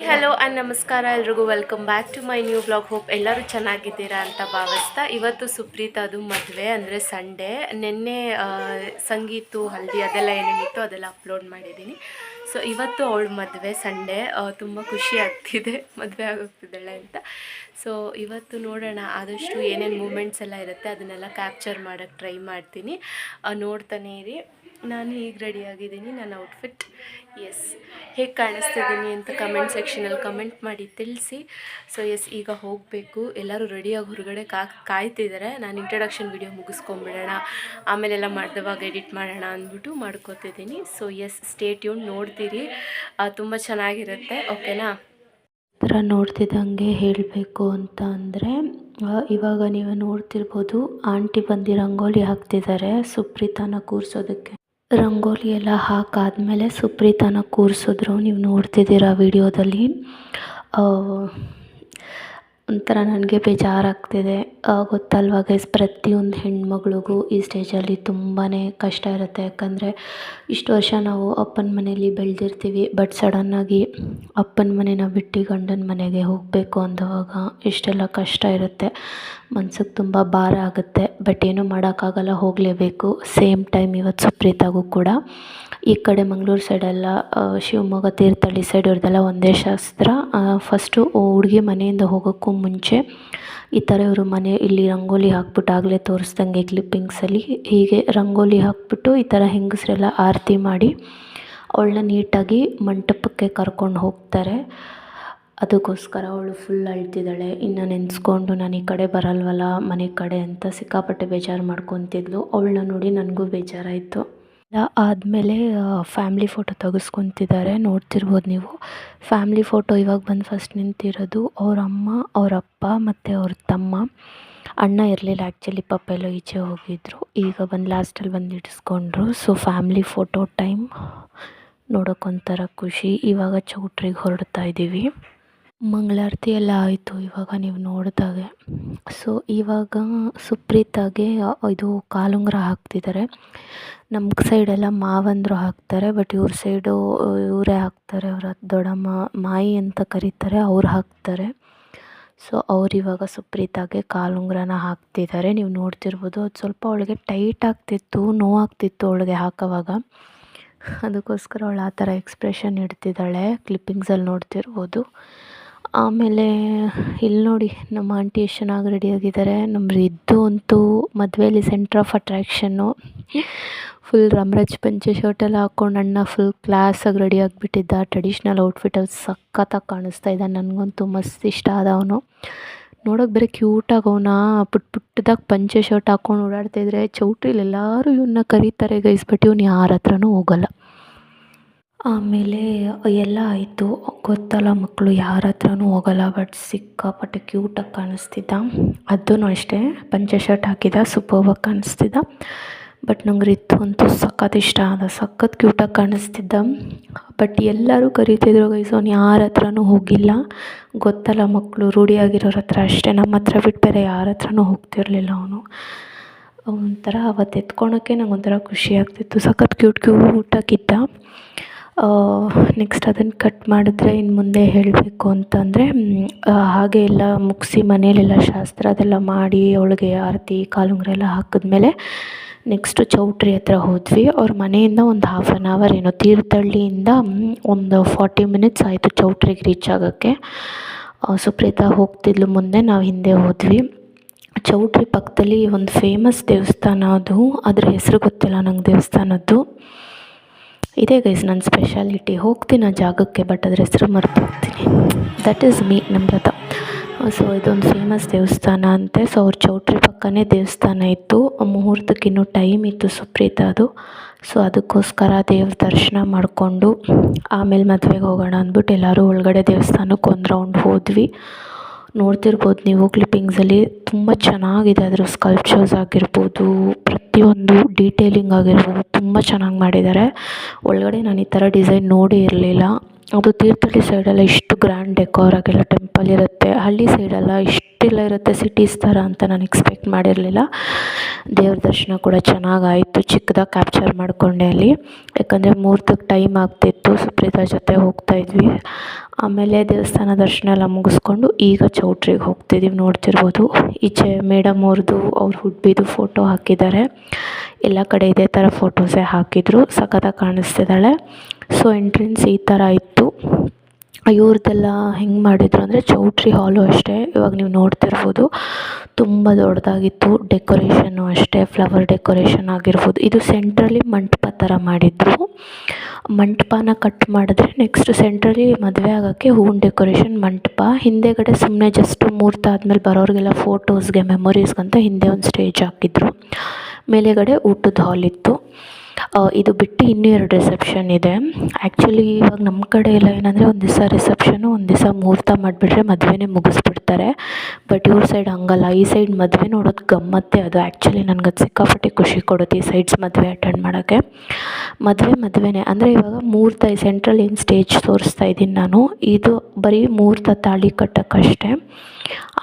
Hello and ನಮಸ್ಕಾರ ಎಲ್ರಿಗೂ welcome back to my new blog. Hope ಎಲ್ಲರೂ ಚೆನ್ನಾಗಿದ್ದೀರಾ ಅಂತ ಭಾವಿಸ್ತಾ, ಇವತ್ತು ಸುಪ್ರೀತಾದು ಮದುವೆ ಅಂದರೆ ಸಂಡೇ. ನಿನ್ನೆ ಸಂಗೀತು ಹಲ್ದಿ ಅದೆಲ್ಲ ಏನೇನಿತ್ತು ಅದೆಲ್ಲ ಅಪ್ಲೋಡ್ ಮಾಡಿದ್ದೀನಿ. ಸೊ ಇವತ್ತು ಅವಳ ಮದುವೆ ಸಂಡೇ. ತುಂಬ ಖುಷಿ ಆಗ್ತಿದೆ ಮದುವೆ ಆಗೋಗ್ತಿದ್ದಾಳೆ ಅಂತ. ಸೊ ಇವತ್ತು ನೋಡೋಣ, ಆದಷ್ಟು ಏನೇನು ಮೂಮೆಂಟ್ಸ್ ಎಲ್ಲ ಇರುತ್ತೆ ಅದನ್ನೆಲ್ಲ ಕ್ಯಾಪ್ಚರ್ ಮಾಡೋಕ್ಕೆ ಟ್ರೈ ಮಾಡ್ತೀನಿ. ನೋಡ್ತಾನೆ ಇರಿ. ನಾನು ಈಗ ರೆಡಿಯಾಗಿದ್ದೀನಿ. ನನ್ನ ಔಟ್ಫಿಟ್ ಹೇಗೆ ಕಾಣಿಸ್ತಿದ್ದೀನಿ ಅಂತ ಕಮೆಂಟ್ ಸೆಕ್ಷನಲ್ಲಿ ಕಮೆಂಟ್ ಮಾಡಿ ತಿಳಿಸಿ. ಸೊ ಈಗ ಹೋಗಬೇಕು. ಎಲ್ಲರೂ ರೆಡಿಯಾಗಿ ಹೊರಗಡೆ ಕಾಯ್ತಿದ್ದಾರೆ. ನಾನು ಇಂಟ್ರಡಕ್ಷನ್ ವಿಡಿಯೋ ಮುಗಿಸ್ಕೊಂಬಿಡೋಣ, ಆಮೇಲೆಲ್ಲ ಮಾಡಿದವಾಗ ಎಡಿಟ್ ಮಾಡೋಣ ಅಂದ್ಬಿಟ್ಟು ಮಾಡ್ಕೋತಿದ್ದೀನಿ. ಸೊ ಸ್ಟೇ ಟ್ಯೂನ್, ನೋಡ್ತೀರಿ, ತುಂಬ ಚೆನ್ನಾಗಿರುತ್ತೆ. ಓಕೆನಾ? ಥರ ನೋಡ್ತಿದ್ದಂಗೆ ಹೇಳಬೇಕು ಅಂತ ಅಂದರೆ, ಇವಾಗ ನೀವು ನೋಡ್ತಿರ್ಬೋದು, ಆಂಟಿ ಬಂದು ರಂಗೋಲಿ ಹಾಕ್ತಿದ್ದಾರೆ ಸುಪ್ರೀತಾನ ಕೂರಿಸೋದಕ್ಕೆ. ರಂಗೋಲಿ ಎಲ್ಲ ಹಾಕಾದ್ಮೇಲೆ ಸುಪ್ರೀತಾನ ಕೂರಿಸಿದ್ರು. ನೀವು ನೋಡ್ತಿದ್ದೀರಾ ವಿಡಿಯೋದಲ್ಲಿ. ಒಂಥರ ನನಗೆ ಬೇಜಾರಾಗ್ತಿದೆ. ಗೊತ್ತಲ್ವ ಗೈಸ್, ಪ್ರತಿಯೊಂದು ಹೆಣ್ಮಗಳಿಗೂ ಈ ಸ್ಟೇಜಲ್ಲಿ ತುಂಬಾ ಕಷ್ಟ ಇರುತ್ತೆ. ಯಾಕಂದರೆ ಇಷ್ಟು ವರ್ಷ ನಾವು ಅಪ್ಪನ ಮನೇಲಿ ಬೆಳೆದಿರ್ತೀವಿ. ಬಟ್ ಸಡನ್ನಾಗಿ ಅಪ್ಪನ ಮನೇನ ಬಿಟ್ಟು ಗಂಡನ ಮನೆಗೆ ಹೋಗಬೇಕು ಅಂದವಾಗ ಇಷ್ಟೆಲ್ಲ ಕಷ್ಟ ಇರುತ್ತೆ. ಮನ್ಸಿಗೆ ತುಂಬ ಭಾರ ಆಗುತ್ತೆ. ಬಟ್ ಏನೂ ಮಾಡೋಕ್ಕಾಗಲ್ಲ, ಹೋಗಲೇಬೇಕು. ಸೇಮ್ ಟೈಮ್ ಇವತ್ತು ಸುಪ್ರೀತಾಗೂ ಕೂಡ ಈ ಕಡೆ ಮಂಗಳೂರು ಸೈಡೆಲ್ಲ, ಶಿವಮೊಗ್ಗ ತೀರ್ಥಹಳ್ಳಿ ಸೈಡ್ ಇವ್ರದ್ದೆಲ್ಲ ಒಂದೇ ಶಾಸ್ತ್ರ. ಫಸ್ಟು ಹುಡುಗಿ ಮನೆಯಿಂದ ಹೋಗೋಕ್ಕೂ ಮುಂಚೆ ಈ ಥರ ಇವರು ಇಲ್ಲಿ ರಂಗೋಲಿ ಹಾಕ್ಬಿಟ್ಟು, ಆಗಲೇ ತೋರಿಸ್ದಂಗೆ ಕ್ಲಿಪ್ಪಿಂಗ್ಸಲ್ಲಿ ಹೀಗೆ ರಂಗೋಲಿ ಹಾಕ್ಬಿಟ್ಟು ಈ ಥರ ಹೆಂಗಸರೆಲ್ಲ ಆರತಿ ಮಾಡಿ ಅವಳನ್ನ ನೀಟಾಗಿ ಮಂಟಪಕ್ಕೆ ಕರ್ಕೊಂಡು ಹೋಗ್ತಾರೆ. ಅದಕ್ಕೋಸ್ಕರ ಅವಳು ಫುಲ್ ಅಳ್ತಿದ್ದಾಳೆ. ಇನ್ನು ನೆನೆಸ್ಕೊಂಡು ನಾನು ಈ ಕಡೆ ಬರಲ್ವಲ್ಲ ಮನೆ ಕಡೆ ಅಂತ ಸಿಕ್ಕಾಪಟ್ಟೆ ಬೇಜಾರು ಮಾಡ್ಕೊತಿದ್ಲು. ಅವಳನ್ನ ನೋಡಿ ನನಗೂ ಬೇಜಾರಾಯಿತು. ಆದಮೇಲೆ ಫ್ಯಾಮ್ಲಿ ಫೋಟೋ ತೆಗೆಸ್ಕೊತಿದ್ದಾರೆ. ನೋಡ್ತಿರ್ಬೋದು ನೀವು. ಫ್ಯಾಮ್ಲಿ ಫೋಟೋ ಇವಾಗ ಬಂದು ಫಸ್ಟ್ ನಿಂತಿರೋದು ಅವ್ರ ಅಮ್ಮ, ಅವ್ರ ಅಪ್ಪ ಮತ್ತು ಅವ್ರ ತಮ್ಮ. ಅಣ್ಣ ಇರಲಿಲ್ಲ ಆ್ಯಕ್ಚುಲಿ, ಪಾಪ ಎಲ್ಲೋ ಈಚೆ ಹೋಗಿದ್ರು. ಈಗ ಬಂದು ಲಾಸ್ಟಲ್ಲಿ ಬಂದು ಇಡಿಸ್ಕೊಂಡ್ರು. ಸೊ ಫ್ಯಾಮ್ಲಿ ಫೋಟೋ ಟೈಮ್ ನೋಡೋಕ್ಕೊಂಥರ ಖುಷಿ. ಇವಾಗ ಚೌಟ್ರಿಗೆ ಹೊರಡ್ತಾ ಇದ್ದೀವಿ. ಮಂಗಳಾರತಿ ಎಲ್ಲ ಆಯಿತು ಇವಾಗ ನೀವು ನೋಡಿದಾಗೆ. ಸೊ ಇವಾಗ ಸುಪ್ರೀತಾಗೆ ಇದು ಕಾಲುಂಗುರ ಹಾಕ್ತಿದ್ದಾರೆ. ನಮ್ಮ ಸೈಡೆಲ್ಲ ಮಾವಂದರು ಹಾಕ್ತಾರೆ, ಬಟ್ ಇವ್ರ ಸೈಡು ಇವರೇ ಹಾಕ್ತಾರೆ. ಅವರ ದೊಡ್ಡಮ್ಮ ಮಾಯಿ ಅಂತ ಕರೀತಾರೆ, ಅವ್ರು ಹಾಕ್ತಾರೆ. ಸೊ ಇವಾಗ ಸುಪ್ರೀತಾಗೆ ಕಾಲುಂಗುರನ ಹಾಕ್ತಿದ್ದಾರೆ. ನೀವು ನೋಡ್ತಿರ್ಬೋದು. ಅದು ಸ್ವಲ್ಪ ಅವಳಿಗೆ ಟೈಟ್ ಆಗ್ತಿತ್ತು, ನೋವಾಗ್ತಿತ್ತು ಅವಳಿಗೆ ಹಾಕೋವಾಗ. ಅದಕ್ಕೋಸ್ಕರ ಅವಳು ಆ ಥರ ಎಕ್ಸ್ಪ್ರೆಷನ್ ಇಡ್ತಿದ್ದಾಳೆ. ಕ್ಲಿಪ್ಪಿಂಗ್ಸಲ್ಲಿ ನೋಡ್ತಿರ್ಬೋದು. ಆಮೇಲೆ ಇಲ್ಲಿ ನೋಡಿ, ನಮ್ಮ ಆಂಟಿ ಎಷ್ಟು ಚೆನ್ನಾಗಿ ರೆಡಿಯಾಗಿದ್ದಾರೆ. ನಮ್ಮ ರಿದ್ದು ಅಂತೂ ಮದುವೆಯಲ್ಲಿ ಸೆಂಟ್ರ್ ಆಫ್ ಅಟ್ರ್ಯಾಕ್ಷನ್ನು. ಫುಲ್ ರಾಮರಾಜ್ ಪಂಚೆ ಶರ್ಟೆಲ್ಲ ಹಾಕ್ಕೊಂಡು ಅಣ್ಣ ಫುಲ್ ಕ್ಲಾಸಾಗಿ ರೆಡಿ ಆಗಿಬಿಟ್ಟಿದ್ದ. ಟ್ರೆಡಿಷ್ನಲ್ ಔಟ್ಫಿಟಲ್ಲಿ ಸಖತ್ತಾಗಿ ಕಾಣಿಸ್ತಾ ಇದ್ದ. ನನಗಂತೂ ಮಸ್ತ್ ಇಷ್ಟ ಆದ ಅವನು. ನೋಡೋಕೆ ಬೇರೆ ಕ್ಯೂಟಾಗಿ ಅವನ ಪುಟ್ಟದಾಗಿ ಪಂಚೆ ಶರ್ಟ್ ಹಾಕ್ಕೊಂಡು ಓಡಾಡ್ತಾಯಿದ್ರೆ ಚೌಟ್ರಿಲಿ ಎಲ್ಲರೂ ಇವನ್ನ ಕರೀತಾರೆ ಗೈಸ್. ಬಟ್ ಇವನು ಯಾರ ಹತ್ರನೂ ಹೋಗಲ್ಲ. ಆಮೇಲೆ ಎಲ್ಲ ಆಯಿತು. ಗೊತ್ತಲ್ಲ, ಮಕ್ಕಳು ಯಾರ ಹತ್ರನೂ ಹೋಗಲ್ಲ. ಬಟ್ ಸಿಕ್ಕಾಪಟ್ಟೆ ಕ್ಯೂಟಾಗಿ ಕಾಣಿಸ್ತಿದ್ದ. ಅದೂ ಅಷ್ಟೇ, ಪಂಚೆ ಶರ್ಟ್ ಹಾಕಿದ, ಸೂಪರ್ಬಾಗಿ ಕಾಣಿಸ್ತಿದ್ದ. ಬಟ್ ನಂಗೆ ರಿತ್ತು ಅಂತೂ ಸಖತ್ ಇಷ್ಟ ಆದ. ಸಖತ್ ಕ್ಯೂಟಾಗಿ ಕಾಣಿಸ್ತಿದ್ದ. ಬಟ್ ಎಲ್ಲರೂ ಕರೀತಿದ್ರು ಗೈಸ್, ಅವ್ನು ಯಾರ ಹತ್ರನೂ ಹೋಗಿಲ್ಲ. ಗೊತ್ತಲ್ಲ, ಮಕ್ಕಳು ರೂಢಿಯಾಗಿರೋರ ಹತ್ರ ಅಷ್ಟೇ, ನಮ್ಮ ಹತ್ರ ಬಿಟ್ಟು ಬೇರೆ ಯಾರ ಹತ್ರನೂ ಹೋಗ್ತಿರ್ಲಿಲ್ಲ ಅವನು. ಒಂಥರ ಅವತ್ತು ಎತ್ಕೊಳಕ್ಕೆ ನಂಗೆ ಒಂಥರ ಖುಷಿ ಆಗ್ತಿತ್ತು. ಸಖತ್ ಕ್ಯೂಟಾಗಿದ್ದ. ನೆಕ್ಸ್ಟ್ ಅದನ್ನು ಕಟ್ ಮಾಡಿದ್ರೆ ಇನ್ನು ಮುಂದೆ ಹೇಳಬೇಕು ಅಂತಂದರೆ, ಹಾಗೆ ಎಲ್ಲ ಮುಗಿಸಿ ಮನೇಲೆಲ್ಲ ಶಾಸ್ತ್ರ ಅದೆಲ್ಲ ಮಾಡಿ ಅವಳಿಗೆ ಆರತಿ ಕಾಲುಂಗುರ ಎಲ್ಲ ಹಾಕಿದ್ಮೇಲೆ ನೆಕ್ಸ್ಟು ಚೌಟ್ರಿ ಹತ್ರ ಹೋದ್ವಿ. ಅವ್ರ ಮನೆಯಿಂದ ಒಂದು 1/2 hour ಏನೋ, ತೀರ್ಥಹಳ್ಳಿಯಿಂದ ಒಂದು 40 minutes ಆಯಿತು ಚೌಟ್ರಿಗೆ ರೀಚ್ ಆಗೋಕ್ಕೆ. ಸುಪ್ರೀತಾ ಹೋಗ್ತಿದ್ಲು ಮುಂದೆ, ನಾವು ಹಿಂದೆ ಹೋದ್ವಿ. ಚೌಟ್ರಿ ಪಕ್ಕದಲ್ಲಿ ಒಂದು ಫೇಮಸ್ ದೇವಸ್ಥಾನ ಅದು, ಅದ್ರ ಹೆಸರು ಗೊತ್ತಿಲ್ಲ ನಂಗೆ ದೇವಸ್ಥಾನದ್ದು. ಇದೇ ಗೈಸ್ ನನ್ನ ಸ್ಪೆಷಾಲಿಟಿ. ಹೋಗ್ತೀನಿ ಆ ಜಾಗಕ್ಕೆ, ಬಟ್ ಅದ್ರ ಹೆಸರು ಮರೆತು ಹೋಗ್ತೀನಿ. That is me, Namratha. So ಇದೊಂದು ಫೇಮಸ್ ದೇವಸ್ಥಾನ ಅಂತೆ. ಸೊ ಅವ್ರ ಚೌಟ್ರಿ ಪಕ್ಕನೇ ದೇವಸ್ಥಾನ ಇತ್ತು. ಮುಹೂರ್ತಕ್ಕೆ ಇನ್ನೂ ಟೈಮ್ ಇತ್ತು ಸುಪ್ರೀತಾದು. ಸೊ ಅದಕ್ಕೋಸ್ಕರ ದೇವ್ರ ದರ್ಶನ ಮಾಡಿಕೊಂಡು ಆಮೇಲೆ ಮದುವೆಗೆ ಹೋಗೋಣ ಅಂದ್ಬಿಟ್ಟು ಎಲ್ಲರೂ ಒಳಗಡೆ ದೇವಸ್ಥಾನಕ್ಕೆ ಒಂದು ರೌಂಡ್ ಹೋದ್ವಿ. ನೋಡ್ತಿರ್ಬೋದು ನೀವು ಕ್ಲಿಪ್ಪಿಂಗ್ಸಲ್ಲಿ. ತುಂಬ ಚೆನ್ನಾಗಿದೆ. ಅದರ ಸ್ಕಲ್ಪ್ಚರ್ಸ್ ಆಗಿರ್ಬೋದು, ಪ್ರತಿಯೊಂದು ಡೀಟೇಲಿಂಗ್ ಆಗಿರ್ಬೋದು ತುಂಬ ಚೆನ್ನಾಗಿ ಮಾಡಿದ್ದಾರೆ. ಒಳಗಡೆ ನಾನು ಈ ಥರ ಡಿಸೈನ್ ನೋಡೇ ಇರಲಿಲ್ಲ. ಅದು ತೀರ್ಥಹಳ್ಳಿ ಸೈಡೆಲ್ಲ ಇಷ್ಟು ಗ್ರ್ಯಾಂಡ್ ಡೆಕೋರ್ ಆಗಿಲ್ಲ ಟೆಂಪಲ್ ಇರುತ್ತೆ. ಹಳ್ಳಿ ಸೈಡೆಲ್ಲ ಇಷ್ಟೆಲ್ಲ ಇರುತ್ತೆ ಸಿಟೀಸ್ ಥರ ಅಂತ ನಾನು ಎಕ್ಸ್ಪೆಕ್ಟ್ ಮಾಡಿರಲಿಲ್ಲ. ದೇವ್ರ ದರ್ಶನ ಕೂಡ ಚೆನ್ನಾಗಾಯಿತು. ಚಿಕ್ಕದಾಗಿ ಕ್ಯಾಪ್ಚರ್ ಮಾಡಿಕೊಂಡೆ ಅಲ್ಲಿ, ಯಾಕಂದರೆ ಮುಹೂರ್ತಕ್ಕೆ ಟೈಮ್ ಆಗ್ತಿತ್ತು. ಸುಪ್ರೀತಾ ಜೊತೆ ಹೋಗ್ತಾಯಿದ್ವಿ. ಆಮೇಲೆ ದೇವಸ್ಥಾನ ದರ್ಶನ ಎಲ್ಲ ಮುಗಿಸ್ಕೊಂಡು ಈಗ ಚೌಟ್ರಿಗೆ ಹೋಗ್ತಿದ್ದೀವಿ. ನೋಡ್ತಿರ್ಬೋದು ಈಚೆ ಮೇಡಮ್ ಅವ್ರದ್ದು ಅವ್ರ ಹುಡ್ಬಿದು ಫೋಟೋ ಹಾಕಿದ್ದಾರೆ. ಎಲ್ಲ ಕಡೆ ಇದೇ ಥರ ಫೋಟೋಸೇ ಹಾಕಿದರು. ಸಖತ್ತಾಗಿ ಕಾಣಿಸ್ತಿದ್ದಾಳೆ. ಸೊ ಎಂಟ್ರೆನ್ಸ್ ಈ ಥರ ಇತ್ತು. ಇವ್ರದ್ದೆಲ್ಲ ಹೆಂಗೆ ಮಾಡಿದರು ಅಂದರೆ ಚೌಟ್ರಿ ಹಾಲು ಅಷ್ಟೇ, ಇವಾಗ ನೀವು ನೋಡ್ತಿರ್ಬೋದು ತುಂಬ ದೊಡ್ಡದಾಗಿತ್ತು. ಡೆಕೋರೇಷನ್ನು ಅಷ್ಟೇ, ಫ್ಲವರ್ ಡೆಕೋರೇಷನ್ ಆಗಿರ್ಬೋದು. ಇದು ಸೆಂಟ್ರಲ್ಲಿ ಮಂಟಪ ಥರ ಮಾಡಿದ್ರು. ಮಂಟಪನ ಕಟ್ ಮಾಡಿದ್ರೆ ನೆಕ್ಸ್ಟ್ ಸೆಂಟ್ರಲ್ಲಿ ಮದುವೆ ಆಗೋಕ್ಕೆ ಹೂವಿನ ಡೆಕೋರೇಷನ್ ಮಂಟಪ. ಹಿಂದೆಗಡೆ ಸುಮ್ಮನೆ ಜಸ್ಟ್ ಮುಹೂರ್ತ ಆದಮೇಲೆ ಬರೋರಿಗೆಲ್ಲ ಫೋಟೋಸ್ಗೆ ಮೆಮೊರೀಸ್ಗಂತ ಹಿಂದೆ ಒಂದು ಸ್ಟೇಜ್ ಹಾಕಿದ್ರು. ಮೇಲೆಗಡೆ ಊಟದ ಹಾಲ್ ಇತ್ತು. ಇದು ಬಿಟ್ಟು ಇನ್ನೂ 2 ರಿಸೆಪ್ಷನ್ ಇದೆ. ಆ್ಯಕ್ಚುಲಿ ಇವಾಗ ನಮ್ಮ ಕಡೆ ಎಲ್ಲ ಏನಂದರೆ ಒಂದು ದಿವಸ ರಿಸೆಪ್ಷನು, ಒಂದು ದಿವಸ ಮುಹೂರ್ತ ಮಾಡಿಬಿಟ್ರೆ ಮದುವೆನೇ ಮುಗಿಸ್ಬಿಡ್ತಾರೆ. ಬಟ್ ಇವ್ರ ಸೈಡ್ ಹಂಗಲ್ಲ. ಈ ಸೈಡ್ ಮದುವೆ ನೋಡೋದು ಗಮ್ಮತ್ತೇ ಅದು. ಆ್ಯಕ್ಚುಲಿ ನನಗೆ ಅದು ಸಿಕ್ಕಾಪಟ್ಟೆ ಖುಷಿ ಕೊಡುತ್ತೆ ಈ ಸೈಡ್ಸ್ ಮದುವೆ ಅಟೆಂಡ್ ಮಾಡೋಕ್ಕೆ. ಮದುವೆನೇ ಅಂದರೆ ಇವಾಗ ಮುಹೂರ್ತ ಈ ಸೆಂಟ್ರಲ್ಲಿ ಏನು ಸ್ಟೇಜ್ ತೋರಿಸ್ತಾ ಇದ್ದೀನಿ ನಾನು, ಇದು ಬರೀ ಮುಹೂರ್ತ ತಾಳಿ ಕಟ್ಟೋಕ್ಕಷ್ಟೇ.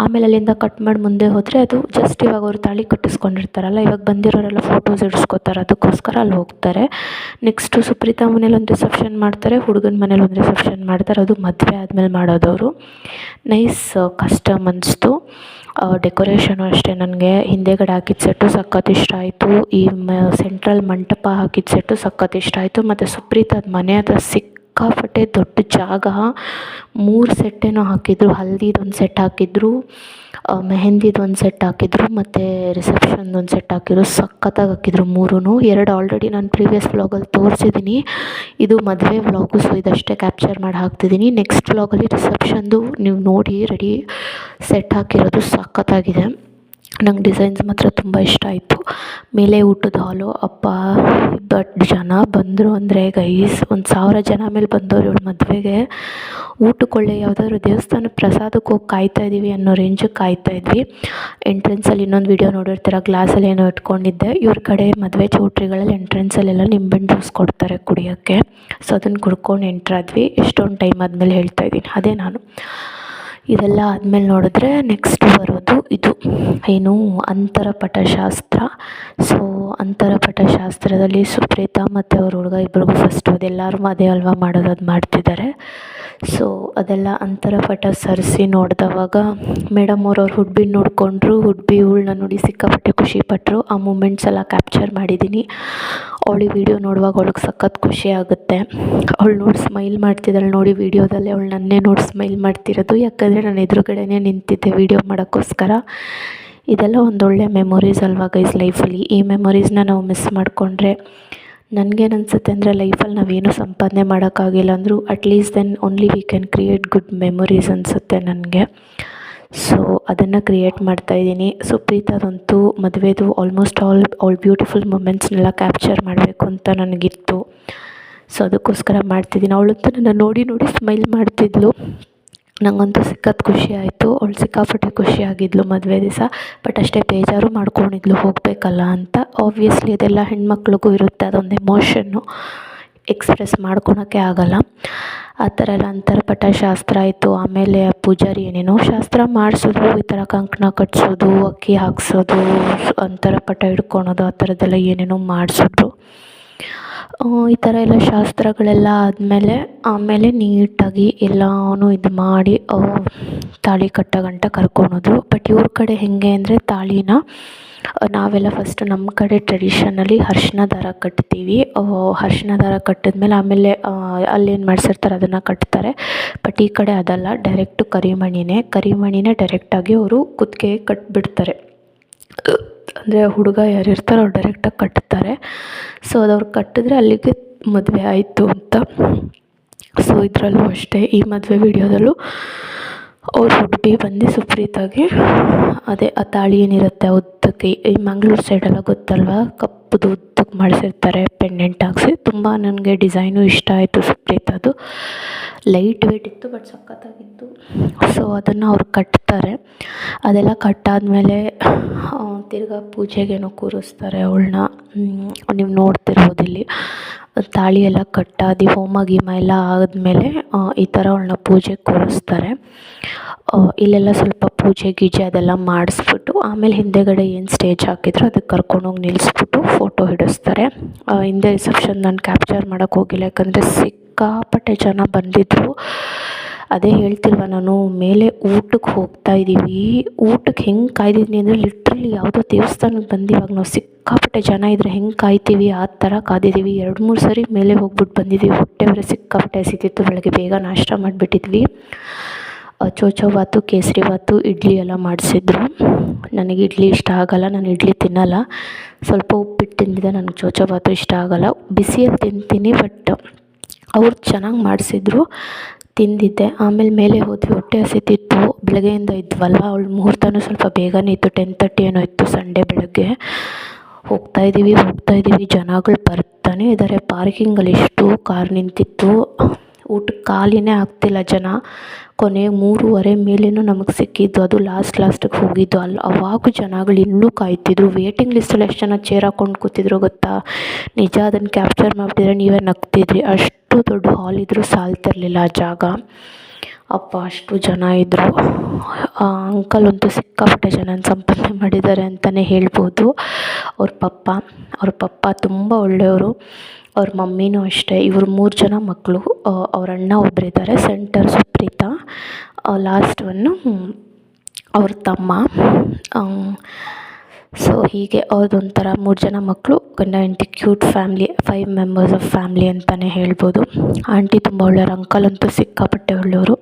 ಆಮೇಲೆ ಅಲ್ಲಿಂದ ಕಟ್ ಮಾಡಿ ಮುಂದೆ ಹೋದರೆ ಅದು ಜಸ್ಟ್ ಇವಾಗ ಅವ್ರು ತಾಳಿ ಕಟ್ಟಿಸ್ಕೊಂಡಿರ್ತಾರಲ್ಲ, ಇವಾಗ ಬಂದಿರೋರೆಲ್ಲ ಫೋಟೋಸ್ ಇಡಿಸ್ಕೋತಾರೆ, ಅದಕ್ಕೋಸ್ಕರ ಅಲ್ಲಿ ಹೋಗ್ತಾರೆ. ನೆಕ್ಸ್ಟು ಸುಪ್ರೀತಾ ಮನೇಲಿ ಒಂದು ರಿಸೆಪ್ಷನ್ ಮಾಡ್ತಾರೆ, ಹುಡುಗನ ಮನೇಲಿ ಒಂದು ರಿಸೆಪ್ಷನ್ ಮಾಡ್ತಾರೆ. ಅದು ಮದುವೆ ಆದಮೇಲೆ ಮಾಡೋದವರು. ನೈಸ್ ಕಸ್ಟಮ್ ಅನಿಸ್ತು. ಡೆಕೋರೇಷನು ಅಷ್ಟೇ ನನಗೆ ಹಿಂದೆಗಡೆ ಹಾಕಿದ ಸೆಟ್ಟು ಸಖತ್ ಇಷ್ಟ ಆಯಿತು. ಈ ಸೆಂಟ್ರಲ್ ಮಂಟಪ ಹಾಕಿದ ಸೆಟ್ಟು ಸಖತ್ ಇಷ್ಟ ಆಯಿತು. ಮತ್ತು ಸುಪ್ರೀತಾದ ಮನೆ ಹತ್ರ ಸಿಕ್ಕಾಪಟ್ಟೆ ದೊಡ್ಡ ಜಾಗ. 3 ಸೆಟ್ಟೇನೋ ಹಾಕಿದ್ರು. ಹಲ್ದಿದೊಂದು ಸೆಟ್ ಹಾಕಿದ್ರು, ಮೆಹಂದಿದೊಂದು ಸೆಟ್ ಹಾಕಿದ್ರು, ಮತ್ತು ರಿಸೆಪ್ಷನ್ದೊಂದು ಸೆಟ್ ಹಾಕಿದ್ರು. ಸಖತ್ತಾಗಿ ಹಾಕಿದ್ರು 3. 2 ಆಲ್ರೆಡಿ ನಾನು ಪ್ರೀವಿಯಸ್ ವ್ಲಾಗಲ್ಲಿ ತೋರಿಸಿದ್ದೀನಿ. ಇದು ಮದುವೆ ವ್ಲಾಗು, ಸೊ ಇದಷ್ಟೇ ಕ್ಯಾಪ್ಚರ್ ಮಾಡಿ ಹಾಕ್ತಿದ್ದೀನಿ. ನೆಕ್ಸ್ಟ್ ವ್ಲಾಗಲ್ಲಿ ರಿಸೆಪ್ಷನ್ದು ನೀವು ನೋಡಿ ರೆಡಿ ಸೆಟ್ ಹಾಕಿರೋದು ಸಖತ್ತಾಗಿದೆ. ನಂಗೆ ಡಿಸೈನ್ಸ್ ಮಾತ್ರ ತುಂಬ ಇಷ್ಟ ಆಯಿತು. ಮೇಲೆ ಊಟದ ಹಾಲು, ಅಪ್ಪ ಬಟ್ ಜನ ಬಂದರು ಅಂದರೆ ಗೈಸ್ 1000 ಜನ ಮೇಲೆ ಬಂದವರು ಇವಳು ಮದುವೆಗೆ. ಊಟಕ್ಕೊಳ್ಳೆ ಯಾವುದಾದ್ರು ದೇವಸ್ಥಾನಕ್ಕೆ ಪ್ರಸಾದಕ್ಕೆ ಹೋಗಿ ಕಾಯ್ತಾಯಿದ್ದೀವಿ ಅನ್ನೋ ರೇಂಜಿಗೆ ಕಾಯ್ತಾಯಿದ್ವಿ. ಎಂಟ್ರೆನ್ಸಲ್ಲಿ ಇನ್ನೊಂದು ವೀಡಿಯೋ ನೋಡಿರ್ತೀರ, ಗ್ಲಾಸಲ್ಲಿ ಏನೋ ಇಟ್ಕೊಂಡಿದ್ದೆ. ಇವ್ರ ಕಡೆ ಮದುವೆ ಚೌಟ್ರಿಗಳಲ್ಲಿ ಎಂಟ್ರೆನ್ಸಲ್ಲೆಲ್ಲ ನಿಂಬೆಹಣ್ಣು ಜ್ಯೂಸ್ ಕೊಡ್ತಾರೆ ಕುಡಿಯೋಕ್ಕೆ. ಸೊ ಅದನ್ನು ಕುಡ್ಕೊಂಡು ಎಂಟ್ರಾದ್ವಿ. ಎಷ್ಟೊಂದು ಟೈಮ್ ಆದಮೇಲೆ ಹೇಳ್ತಾಯಿದ್ದೀನಿ, ಅದೇ ನಾನು. ಇದೆಲ್ಲ ಆದಮೇಲೆ ನೋಡಿದ್ರೆ ನೆಕ್ಸ್ಟ್ ಬರೋದು ಇದು ಏನು ಅಂತರಪಟ ಶಾಸ್ತ್ರ. ಸೊ ಅಂತರಪಟ ಶಾಸ್ತ್ರದಲ್ಲಿ ಸುಪ್ರೀತಾ ಮತ್ತು ಅವ್ರ ಹುಡುಗ ಇಬ್ಬರಿಗೂ ಫಸ್ಟ್ ಅದೆಲ್ಲರೂ ಅದೇ ಅಲ್ವಾ ಮಾಡೋದು, ಅದು ಮಾಡ್ತಿದ್ದಾರೆ. ಸೊ ಅದೆಲ್ಲ ಅಂತರಪಟ ಸರಿಸಿ ನೋಡಿದವಾಗ ಮೇಡಮ್ ಅವ್ರ ಹುಡ್ಬಿನ ನೋಡಿಕೊಂಡ್ರು. ಹುಡ್ಬಿ ಇವಳನ್ನ ನೋಡಿ ಸಿಕ್ಕಾಪಟ್ಟೆ ಖುಷಿಪಟ್ಟರು. ಆ ಮೂಮೆಂಟ್ಸ್ ಎಲ್ಲ ಕ್ಯಾಪ್ಚರ್ ಮಾಡಿದ್ದೀನಿ. ಅವಳಿಗೆ ವೀಡಿಯೋ ನೋಡುವಾಗ ಅವಳಿಗೆ ಸಖತ್ ಖುಷಿ ಆಗುತ್ತೆ. ಅವಳು ನೋಡಿ ಸ್ಮೈಲ್ ಮಾಡ್ತಿದ್ದಾಳೆ ನೋಡಿ ವೀಡಿಯೋದಲ್ಲಿ. ಅವಳು ನನ್ನೇ ನೋಡಿ ಸ್ಮೈಲ್ ಮಾಡ್ತಿರೋದು, ಯಾಕಂದರೆ ನಾನು ಎದುರುಗಡೆನೇ ನಿಂತಿದ್ದೆ ವೀಡಿಯೋ ಮಾಡೋಕ್ಕೋಸ್ಕರ. ಇದೆಲ್ಲ ಒಂದೊಳ್ಳೆ ಮೆಮೊರೀಸ್ ಅಲ್ವಾ ಗೈಸ್ ಲೈಫಲ್ಲಿ. ಈ ಮೆಮೊರೀಸ್ನ ನಾವು ಮಿಸ್ ಮಾಡಿಕೊಂಡ್ರೆ ನನಗೇನು ಅನಿಸುತ್ತೆ ಅಂದರೆ ಲೈಫಲ್ಲಿ ನಾವೇನು ಸಂಪಾದನೆ ಮಾಡೋಕ್ಕಾಗಿಲ್ಲ ಅಂದರೂ at least then only we can create good memories ಅನಿಸುತ್ತೆ ನನಗೆ. ಸೊ ಅದನ್ನು ಕ್ರಿಯೇಟ್ ಮಾಡ್ತಾಯಿದ್ದೀನಿ. ಸುಪ್ರೀತಾದಂತೂ ಮದುವೆದು ಆಲ್ಮೋಸ್ಟ್ ಆಲ್ ಬ್ಯೂಟಿಫುಲ್ ಮೂಮೆಂಟ್ಸ್ನೆಲ್ಲ ಕ್ಯಾಪ್ಚರ್ ಮಾಡಬೇಕು ಅಂತ ನನಗಿತ್ತು. ಸೊ ಅದಕ್ಕೋಸ್ಕರ ಮಾಡ್ತಿದ್ದೀನಿ. ಅವಳಂತೂ ನನ್ನ ನೋಡಿ ಸ್ಮೈಲ್ ಮಾಡ್ತಿದ್ಲು. ನನಗಂತೂ ಸಿಕ್ಕತ್ ಖುಷಿ ಆಯಿತು. ಅವಳು ಸಿಕ್ಕಾಪಟ್ಟೆ ಖುಷಿಯಾಗಿದ್ಲು ಮದುವೆ ದಿವಸ. ಬಟ್ ಅಷ್ಟೇ ಬೇಜಾರು ಮಾಡ್ಕೊಂಡಿದ್ಲು ಹೋಗಬೇಕಲ್ಲ ಅಂತ. ಆಬ್ವಿಯಸ್ಲಿ ಅದೆಲ್ಲ ಹೆಣ್ಮಕ್ಳಿಗೂ ಇರುತ್ತೆ, ಅದೊಂದು ಎಮೋಷನ್ನು ಎಕ್ಸ್ಪ್ರೆಸ್ ಮಾಡ್ಕೊಳಕ್ಕೆ ಆಗಲ್ಲ. ಆ ಥರ ಎಲ್ಲ ಅಂತರಪಟ ಶಾಸ್ತ್ರ ಆಯಿತು. ಆಮೇಲೆ ಪೂಜಾರಿ ಏನೇನೋ ಶಾಸ್ತ್ರ ಮಾಡಿಸಿದ್ರು. ಈ ಥರ ಕಂಕಣ ಕಟ್ಸೋದು, ಅಕ್ಕಿ ಹಾಕ್ಸೋದು, ಅಂತರಪಟ ಹಿಡ್ಕೊಳೋದು, ಆ ಥರದ್ದೆಲ್ಲ ಏನೇನೋ ಮಾಡಿಸಿದ್ರು. ಈ ಥರ ಎಲ್ಲ ಶಾಸ್ತ್ರಗಳೆಲ್ಲ ಆಮೇಲೆ ನೀಟಾಗಿ ಎಲ್ಲನೂ ಇದು ಮಾಡಿ ತಾಳಿ ಕಟ್ಟೋ ಗಂಟ ಕರ್ಕೊಳೋದು. ಬಟ್ ಇವ್ರ ಕಡೆ ಹೇಗೆ ಅಂದರೆ ತಾಳಿನ ನಾವೆಲ್ಲ ಫಸ್ಟ್ ನಮ್ಮ ಕಡೆ ಟ್ರೆಡಿಷನಲ್ಲಿ ಅರ್ಶಿನ ದಾರ ಕಟ್ತೀವಿ. ಅರ್ಶಿನ ದಾರ ಕಟ್ಟಿದ್ಮೇಲೆ ಆಮೇಲೆ ಅಲ್ಲೇನು ಮಾಡಿಸಿರ್ತಾರೆ ಅದನ್ನು ಕಟ್ತಾರೆ. ಬಟ್ ಈ ಕಡೆ ಅದಲ್ಲ, ಡೈರೆಕ್ಟು ಕರಿಮಣಿನೇ ಡೈರೆಕ್ಟಾಗಿ ಅವರು ಕುತ್ತಿಗೆಗೆ ಕಟ್ಟಿಬಿಡ್ತಾರೆ. ಅಂದರೆ ಹುಡುಗ ಯಾರು ಇರ್ತಾರೋ ಅವ್ರು ಡೈರೆಕ್ಟಾಗಿ ಕಟ್ತಾರೆ. ಸೊ ಅದು ಅವ್ರು ಕಟ್ಟಿದ್ರೆ ಅಲ್ಲಿಗೆ ಮದುವೆ ಆಯಿತು ಅಂತ. ಸೊ ಇದರಲ್ಲೂ ಅಷ್ಟೇ, ಈ ಮದುವೆ ವಿಡಿಯೋದಲ್ಲೂ ಅವ್ರ ಹುಡುಗಿ ಬಂದು ಸುಪ್ರೀತಾಗೆ ಅದೇ ಆ ತಾಳಿ ಏನಿರುತ್ತೆ ಉದ್ದಕ್ಕೆ ಈ ಮಂಗ್ಳೂರು ಸೈಡೆಲ್ಲ ಗೊತ್ತಲ್ವ, ಕಪ್ಪುದು ಉದ್ದಕ್ಕೆ ಮಾಡಿಸಿರ್ತಾರೆ ಪೆಂಡೆಂಟ್ ಹಾಕ್ಸಿ. ತುಂಬ ನನಗೆ ಡಿಸೈನು ಇಷ್ಟ ಆಯಿತು ಸುಪ್ರೀತಾದು. ಲೈಟ್ ವೇಟ್ ಇತ್ತು ಬಟ್ ಸಖತ್ತಾಗಿತ್ತು. ಸೊ ಅದನ್ನು ಅವ್ರು ಕಟ್ತಾರೆ. ಅದೆಲ್ಲ ಕಟ್ಟಾದಮೇಲೆ ತಿರ್ಗಾ ಪೂಜೆಗೇನೋ ಕೂರಿಸ್ತಾರೆ ಅವಳನ್ನ. ನೀವು ನೋಡ್ತಿರ್ಬೋದು ಇಲ್ಲಿ ತಾಳಿ ಎಲ್ಲ ಕಟ್ಟಾದಿ ಹೋಮ ಗೀಮ ಎಲ್ಲ ಆದಮೇಲೆ ಈ ಥರ ಅವಳನ್ನ ಪೂಜೆಗೆ ಕೂರಿಸ್ತಾರೆ. ಇಲ್ಲೆಲ್ಲ ಸ್ವಲ್ಪ ಪೂಜೆ ಗೀಜೆ ಅದೆಲ್ಲ ಮಾಡಿಸ್ಬಿಟ್ಟು ಆಮೇಲೆ ಹಿಂದೆಗಡೆ ಏನು ಸ್ಟೇಜ್ ಹಾಕಿದ್ರು ಅದಕ್ಕೆ ಕರ್ಕೊಂಡೋಗಿ ನಿಲ್ಲಿಸ್ಬಿಟ್ಟು ಫೋಟೋ ಹಿಡಿಸ್ತಾರೆ. ಹಿಂದೆ ರಿಸೆಪ್ಷನ್ ನಾನು ಕ್ಯಾಪ್ಚರ್ ಮಾಡೋಕ್ಕೆ ಹೋಗಿಲ್ಲ, ಯಾಕಂದರೆ ಸಿಕ್ಕಾಪಟ್ಟೆ ಜನ ಬಂದಿದ್ದರು. ಅದೇ ಹೇಳ್ತಿಲ್ವ ನಾನು, ಮೇಲೆ ಊಟಕ್ಕೆ ಹೋಗ್ತಾ ಇದ್ದೀವಿ. ಊಟಕ್ಕೆ ಹೆಂಗೆ ಕಾಯ್ದಿದ್ದೀನಿ ಅಂದರೆ ಲಿಟ್ರಲಿ ಯಾವುದೋ ದೇವಸ್ಥಾನಕ್ಕೆ ಬಂದು ಇವಾಗ ನಾವು ಸಿಕ್ಕಾಪಟ್ಟೆ ಜನ ಇದ್ದರೆ ಹೆಂಗೆ ಕಾಯ್ತೀವಿ ಆ ಥರ ಕಾದಿದ್ದೀವಿ. 2-3 ಸರಿ ಮೇಲೆ ಹೋಗ್ಬಿಟ್ಟು ಬಂದಿದ್ದೀವಿ. ಹೊಟ್ಟೆ ಬೇರೆ ಸಿಕ್ಕಾಪಟ್ಟೆ ಹಸಿತಿತ್ತು. ಬೆಳಗ್ಗೆ ಬೇಗ ನಾಷ್ಟ ಮಾಡಿಬಿಟ್ಟಿದ್ವಿ. ಚೋಚೋ ಬಾತು, ಕೇಸರಿ ಬಾತು, ಇಡ್ಲಿ ಎಲ್ಲ ಮಾಡಿಸಿದ್ರು. ನನಗೆ ಇಡ್ಲಿ ಇಷ್ಟ ಆಗೋಲ್ಲ, ನಾನು ಇಡ್ಲಿ ತಿನ್ನಲ್ಲ. ಸ್ವಲ್ಪ ಉಪ್ಪಿಟ್ಟು ತಿಂದಿದ್ದೆ, ನನಗೆ ಚೋಚೋ ಬಾತು ಇಷ್ಟ ಆಗೋಲ್ಲ. ಬಿಸಿಯಲ್ಲಿ ತಿಂತೀನಿ, ಬಟ್ ಅವ್ರು ಚೆನ್ನಾಗಿ ಮಾಡಿಸಿದ್ರು, ತಿಂದಿದ್ದೆ. ಆಮೇಲೆ ಮೇಲೆ ಹೋದ್ವಿ, ಹೊಟ್ಟೆ ಹಸಿತಿತ್ತು. ಬೆಳಗ್ಗೆಯಿಂದ ಇದ್ವಲ್ವ, ಅವಳು ಮುಹೂರ್ತನೂ ಸ್ವಲ್ಪ ಬೇಗನೆ ಇತ್ತು, 10:30 ಏನೋ ಇತ್ತು ಸಂಡೇ ಬೆಳಗ್ಗೆ. ಹೋಗ್ತಾ ಇದ್ದೀವಿ ಜನಗಳು ಬರ್ತಾನೆ ಇದ್ದಾರೆ. ಪಾರ್ಕಿಂಗಲ್ಲಿ ಎಷ್ಟು ಕಾರ್ ನಿಂತಿತ್ತು. ಊಟಕ್ಕೆ ಖಾಲಿನೇ ಆಗ್ತಿಲ್ಲ ಜನ. ಕೊನೆಗೆ 3:30 ಮೇಲೇನೂ ನಮಗೆ ಸಿಕ್ಕಿದ್ದು, ಅದು ಲಾಸ್ಟಿಗೆ ಹೋಗಿದ್ದು. ಅಲ್ಲಿ ಅವಾಗೂ ಜನಗಳು ಇನ್ನೂ ಕಾಯ್ತಿದ್ರು. ವೇಟಿಂಗ್ ಲಿಸ್ಟಲ್ಲಿ ಎಷ್ಟು ಜನ ಚೇರ್ ಹಾಕ್ಕೊಂಡು ಕೂತಿದ್ರು ಗೊತ್ತಾ. ನಿಜ ಅದನ್ನು ಕ್ಯಾಪ್ಚರ್ ಮಾಡಿಬಿಟ್ಟಿದ್ರೆ ನೀವೇ ನಗ್ತಿದ್ರಿ. ಅಷ್ಟು ದೊಡ್ಡ ಹಾಲ್ ಇದ್ದರೂ ಸಾಲ್ತಿರಲಿಲ್ಲ ಆ ಜಾಗ. ಅಪ್ಪ ಅಷ್ಟು ಜನ ಇದ್ದರು. ಆ ಅಂಕಲ್ ಅಂತೂ ಸಿಕ್ಕಾಪಟ್ಟೆ ಜನನ ಸಂಪಾದನೆ ಮಾಡಿದ್ದಾರೆ ಅಂತಲೇ ಹೇಳ್ಬೋದು. ಅವ್ರ ಪಪ್ಪ ತುಂಬ ಒಳ್ಳೆಯವರು. ಅವ್ರ ಮಮ್ಮಿನೂ ಅಷ್ಟೇ. ಇವರು 3 ಜನ ಮಕ್ಕಳು. ಅವ್ರ ಅಣ್ಣ ಒಬ್ಬರಿದ್ದಾರೆ, ಸೆಂಟರ್ ಸುಪ್ರೀತಾ. ಲಾಸ್ಟ್ ಒನ್ನು ಅವ್ರ ತಮ್ಮ. ಸೊ ಹೀಗೆ ಅವ್ರದ್ದೊಂಥರ 3 ಜನ ಮಕ್ಕಳು, ಗಂಡ ಹೆಂಡತಿ, cute family, 5 members of family ಅಂತಲೇ ಹೇಳ್ಬೋದು. ಆಂಟಿ ತುಂಬ ಒಳ್ಳೆಯವರು, ಅಂಕಲ್ ಅಂತೂ ಸಿಕ್ಕಾಪಟ್ಟೆ ಒಳ್ಳೆಯವರು.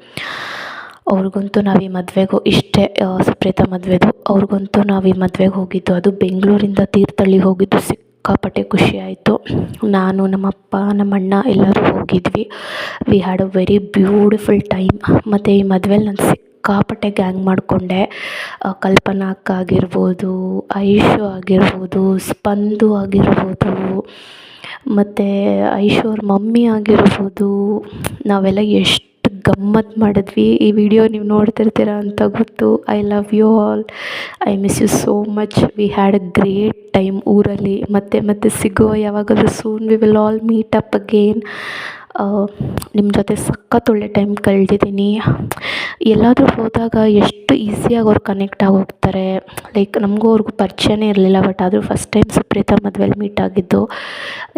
ಅವ್ರಿಗಂತೂ ನಾವು ಈ ಮದುವೆಗೂ ಇಷ್ಟೇ, ಸುಪ್ರೀತಾ ಮದುವೆದು ಅವ್ರಿಗಂತೂ ನಾವು ಈ ಮದುವೆಗೆ ಹೋಗಿದ್ದು, ಅದು ಬೆಂಗಳೂರಿಂದ ತೀರ್ಥಹಳ್ಳಿಗೆ ಹೋಗಿದ್ದು. ಸಿಕ್ಕಾಪಟ್ಟೆ ಖುಷಿ ಆಯಿತು. ನಾನು, ನಮ್ಮಪ್ಪ, ನಮ್ಮಣ್ಣ ಎಲ್ಲರೂ ಹೋಗಿದ್ವಿ. V had a very beautiful time. ಮತ್ತು ಈ ಮದುವೆಲಿ ನಾನು ಸಿಕ್ಕಾಪಟ್ಟೆ ಗ್ಯಾಂಗ್ ಮಾಡಿಕೊಂಡೆ. ಕಲ್ಪನಾ ಅಕ್ಕ ಆಗಿರ್ಬೋದು, ಐಶು ಆಗಿರ್ಬೋದು, ಸ್ಪಂದು ಆಗಿರ್ಬೋದು, ಮತ್ತು ಐಶು ಅವ್ರ ಮಮ್ಮಿ ಆಗಿರ್ಬೋದು. ನಾವೆಲ್ಲ ಎಷ್ಟು ಗಮ್ಮತ್ತು ಮಾಡಿದ್ವಿ. ಈ ವಿಡಿಯೋ ನೀವು ನೋಡ್ತಿರ್ತೀರ ಅಂತ ಗೊತ್ತು. I love you all, I miss you so much. We had a great time ಊರಲ್ಲಿ. ಮತ್ತೆ ಸಿಗುವ ಯಾವಾಗಾದರೂ soon. We will all meet up again. ನಿಮ್ಮ ಜೊತೆ ಸಖತ್ ಒಳ್ಳೆ ಟೈಮ್ ಕಳೆದಿದ್ದೀನಿ. ಎಲ್ಲಾದರೂ ಹೋದಾಗ ಎಷ್ಟು ಈಸಿಯಾಗಿ ಅವ್ರು ಕನೆಕ್ಟ್ ಆಗೋಗ್ತಾರೆ. ಲೈಕ್ ನಮಗೂ ಅವ್ರಿಗೂ ಪರಿಚಯನೇ ಇರಲಿಲ್ಲ, ಬಟ್ ಆದರೂ ಫಸ್ಟ್ ಟೈಮ್ ಸುಪ್ರೀತಾ ಮದುವೆಲಿ ಮೀಟ್ ಆಗಿದ್ದು.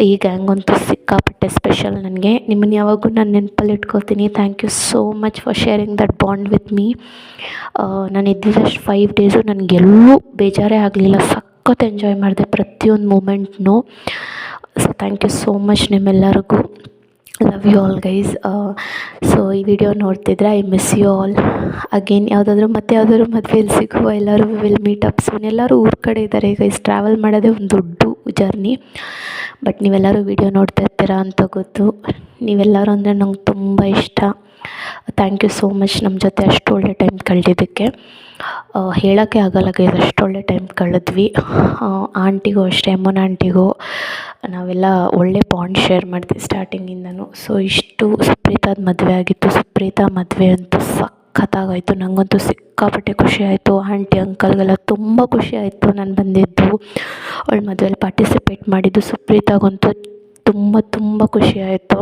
ಈ ಗ್ಯಾಂಗ್ ಅಂತೂ ಸಿಕ್ಕಾಪಟ್ಟೆ ಸ್ಪೆಷಲ್ ನನಗೆ. ನಿಮ್ಮನ್ನು ಯಾವಾಗೂ ನಾನು ನೆನಪಲ್ಲಿ ಇಟ್ಕೊತೀನಿ. Thank you so much for sharing that bond with me. ನಾನು ಇದ್ದಿದ್ದಷ್ಟು 5 ಡೇಸು ನನಗೆಲ್ಲೂ ಬೇಜಾರೇ ಆಗಲಿಲ್ಲ. ಸಖತ್ ಎಂಜಾಯ್ ಮಾಡಿದೆ ಪ್ರತಿಯೊಂದು ಮೂಮೆಂಟ್ನೂ. So thank you so much ನಿಮ್ಮೆಲ್ಲರಿಗೂ. Love you all guys. So ಈ ವಿಡಿಯೋ ನೋಡ್ತಿದ್ರೆ I miss you all again. ಯಾವುದಾದ್ರೂ ಮದುವೆಯಲ್ಲಿ ಸಿಗುವ. ಎಲ್ಲರೂ ವಿಲ್ ಮೀಟ್ ಅಪ್ ಸೂನ್. ಎಲ್ಲರೂ ಊರ ಕಡೆ ಇದ್ದಾರೆ ಗೈಸ್. ಟ್ರಾವೆಲ್ ಮಾಡೋದೇ ಒಂದು ದೊಡ್ಡ ಜರ್ನಿ. ಬಟ್ ನೀವೆಲ್ಲರೂ ವಿಡಿಯೋ ನೋಡ್ತಾ ಇರ್ತೀರಾ ಅಂತ ಗೊತ್ತು. ನೀವೆಲ್ಲರೂ ಅಂದರೆ ನಂಗೆ ತುಂಬ ಇಷ್ಟ. ಥ್ಯಾಂಕ್ ಯು ಸೋ ಮಚ್ ನಮ್ಮ ಜೊತೆ ಅಷ್ಟು ಒಳ್ಳೆ ಟೈಮ್ ಕಳೆದಿದ್ದಕ್ಕೆ. ಹೇಳೋಕ್ಕೆ ಆಗಲ್ಲ ಗೈಸ್, ಅಷ್ಟು ಒಳ್ಳೆ ಟೈಮ್ ಕಳೆದ್ವಿ. ಆಂಟಿಗೂ ಅಷ್ಟೇ, ಅಮ್ಮನ ಆಂಟಿಗೂ ನಾವೆಲ್ಲ ಒಳ್ಳೆ ಬಾಂಡ್ ಶೇರ್ ಮಾಡ್ತೀವಿ ಸ್ಟಾರ್ಟಿಂಗಿಂದನೂ. ಸೊ ಇಷ್ಟು ಸುಪ್ರೀತಾದ ಮದುವೆ ಆಗಿತ್ತು. ಸುಪ್ರೀತಾ ಮದುವೆ ಅಂತೂ ಸಖತ್ತಾಗಾಯಿತು. ನನಗಂತೂ ಸಿಕ್ಕಾಪಟ್ಟೆ ಖುಷಿ ಆಯಿತು. ಆಂಟಿ ಅಂಕಲ್ಗೆಲ್ಲ ತುಂಬ ಖುಷಿ ಆಯಿತು ನಾನು ಬಂದಿದ್ದು. ಅವಳ ಮದುವೆಯಲ್ಲಿ ಪಾರ್ಟಿಸಿಪೇಟ್ ಮಾಡಿದ್ದು. ಸುಪ್ರೀತಾಗಂತೂ ತುಂಬ ಖುಷಿ ಆಯಿತು.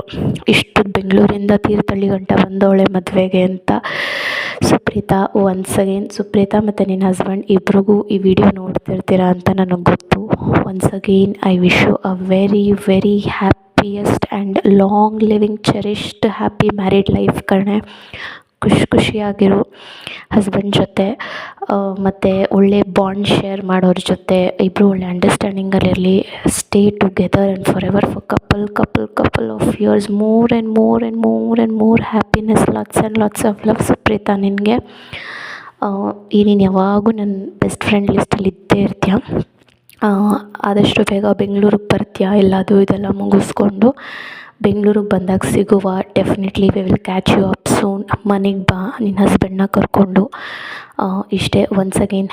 ಇಷ್ಟು ಬೆಂಗಳೂರಿಂದ ತೀರ್ಥಹಳ್ಳಿ ಗಂಟ ಬಂದವಳೆ ಮದುವೆಗೆ ಅಂತ. ಸುಪ್ರೀತಾ, ಒನ್ಸ್ ಅಗೇನ್ ಸುಪ್ರೀತಾ ಮತ್ತು ನಿನ್ನ ಹಸ್ಬೆಂಡ್ ಇಬ್ರಿಗೂ ಈ ವಿಡಿಯೋ ನೋಡ್ತಿರ್ತೀರಾ ಅಂತ ನನಗೆ ಗೊತ್ತು. Once again I wish you a very very happiest and long living cherished happy married life ಕಣೆ. ಖುಷಿಯಾಗಿರು ಹಸ್ಬೆಂಡ್ ಜೊತೆ, ಮತ್ತು ಒಳ್ಳೆ ಬಾಂಡ್ ಶೇರ್ ಮಾಡೋರ ಜೊತೆ. ಇಬ್ಬರು ಒಳ್ಳೆ ಅಂಡರ್ಸ್ಟ್ಯಾಂಡಿಂಗಲ್ಲಿರಲಿ. Stay together and forever for couple of years. More and more happiness. Lots of love Supreetha ನಿನಗೆ. ನೀನು ಯಾವಾಗೂ ನನ್ನ ಬೆಸ್ಟ್ ಫ್ರೆಂಡ್ ಲಿಸ್ಟಲ್ಲಿ ಇದ್ದೇ ಇರ್ತೀಯ. ಆದಷ್ಟು ಬೇಗ ಬೆಂಗಳೂರಿಗೆ ಬರ್ತೀಯ ಎಲ್ಲದು ಇದೆಲ್ಲ ಮುಗಿಸ್ಕೊಂಡು. ಬೆಂಗಳೂರಿಗೆ ಬಂದಾಗ ಸಿಗುವ. Definitely we will catch you up soon. ಮನೆಗೆ ಬಾ ನಿನ್ನ ಹಸ್ಬೆಂಡ್ನ ಕರ್ಕೊಂಡು. ಇಷ್ಟೇ. Once again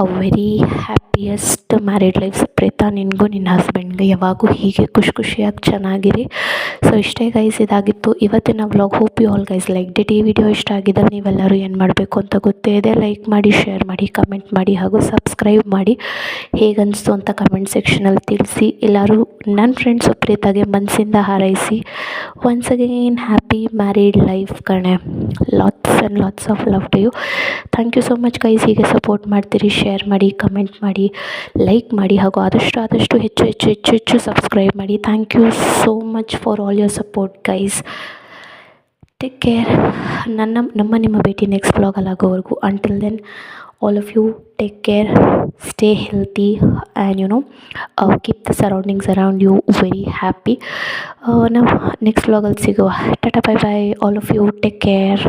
a very happiest married life Supreetha. ನಿನಗೂ ನಿನ್ನ ಹಸ್ಬೆಂಡ್ಗೆ ಯಾವಾಗೂ ಹೀಗೆ ಖುಷಿಯಾಗಿ ಚೆನ್ನಾಗಿರಿ. ಸೊ ಇಷ್ಟೇ ಗೈಸ್, ಇದಾಗಿತ್ತು ಇವತ್ತಿನ vlog. Hope you all guys like it. ಈ ವಿಡಿಯೋ ಇಷ್ಟ ಆಗಿದ್ದರೆ ನೀವೆಲ್ಲರೂ ಏನು ಮಾಡಬೇಕು ಅಂತ ಗೊತ್ತೇ ಇದೆ. ಲೈಕ್ ಮಾಡಿ, ಶೇರ್ ಮಾಡಿ, ಕಮೆಂಟ್ ಮಾಡಿ ಹಾಗೂ ಸಬ್ಸ್ಕ್ರೈಬ್ ಮಾಡಿ. ಹೇಗನ್ನಿಸ್ತು ಅಂತ ಕಮೆಂಟ್ ಸೆಕ್ಷನಲ್ಲಿ ತಿಳಿಸಿ. ಎಲ್ಲರೂ ನನ್ನ ಫ್ರೆಂಡ್ ಸುಪ್ರೀತಾಗೆ ಮನಸ್ಸಿಂದ ಹಾರೈಸಿ. Once again happy married life ಕಣೆ. Lots and lots of love to you. Thank you so much guys. ಹೀಗೆ ಸಪೋರ್ಟ್ ಮಾಡ್ತೀರಿ. ಶೇರ್ ಮಾಡಿ, ಕಮೆಂಟ್ ಮಾಡಿ, ಲೈಕ್ ಮಾಡಿ ಹಾಗೂ ಆದಷ್ಟು ಹೆಚ್ಚು ಸಬ್ಸ್ಕ್ರೈಬ್ ಮಾಡಿ. Thank you so much for all your support guys. Take care. ನಿಮ್ಮ ಭೇಟಿ ನೆಕ್ಸ್ಟ್ ವ್ಲಾಗಲ್ಲಿ ಆಗೋವರೆಗೂ. Until then all of you take care, stay healthy, and keep the surroundings around you very happy. Now next vlog I'll see you. Tata, bye bye all of you. Take care.